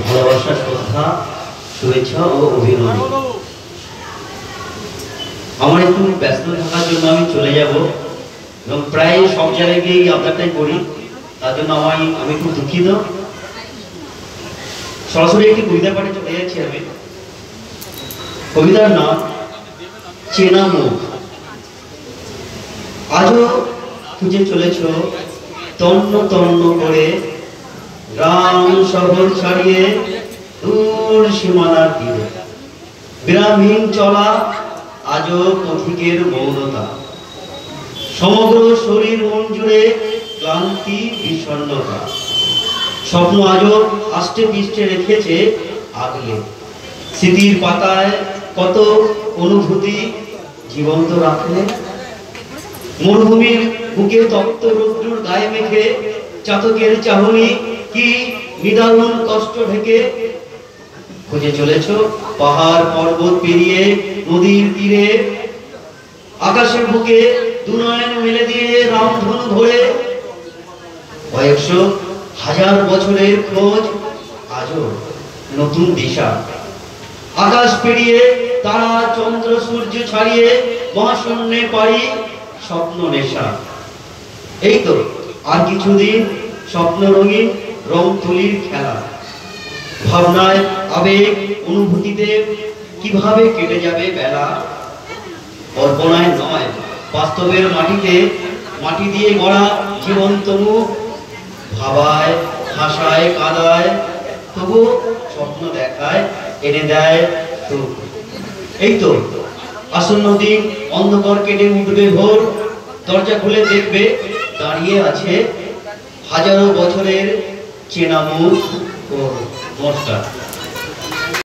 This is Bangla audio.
ভালোবাসা, শ্রদ্ধা, শুভেচ্ছা ও অভিনন্দন। আমার একটু ব্যস্ত থাকার জন্য আমি চলে যাব এবং প্রায় সব জায়গায় গিয়ে আবদারটাই করি, তার জন্য আমি খুব দুঃখিত। সরাসরি একটি কবিতা পাঠে চলে যাচ্ছি আমি। কবিতার নাম চেনা মুখ। আজও খুঁজে চলেছ তন্ন তন্ন করে, গ্রাম শহর ছাড়িয়ে দূর সীমানার তীরে। বিরামহীন চলা আজও পথিকের মৌনতা, সমগ্র শরীর মন জুড়ে ক্লান্তি বিষণ্ণতা। স্বপ্ন আজও আষ্টে পৃষ্ঠে রেখেছে আগলে, স্মৃতির পাতায় কত অনুভূতি জীবন্ত রাখলে। মরুভূমির বুকে তপ্ত রৌদ্রুর গায়ে মেখে চাতকের চাহনি কি নিদারুণ কষ্ট ঢেকে। খুঁজে চলেছ পাহাড় পর্বত পেরিয়ে নদীর তীরে, আকাশের বুকে দুনয়ন মেলে দিয়ে রামধনু ধরে। কয়েকশো হাজার বছরের খোঁজ আজও নতুন দিশা, আকাশ পেরিয়ে তারা চন্দ্র সূর্য ছাড়িয়ে মহাশূন্যে পারি স্বপ্ন নেশা। এই তো আর কিছুদিন স্বপ্ন রঙিন রং তুলির খেলা। ভাবনায় আবেগ অনুভূতিতে কিভাবে কেটে যাবে বেলা। কল্পনায় নয় বাস্তবের মাটিতে, মাটি দিয়ে গড়া জীবন্ত মুখ। ভাবায় হাসায় কাঁদায়, তবু স্বপ্ন দেখায় এনে দেয় সুখ। এই তো আসন্ন দিন, অন্ধকার কেটে উঠবে ভোর। দরজা খুলে দেখবে দাঁড়িয়ে আছে হাজারো বছরের চেনা মুখ ও মস্টার।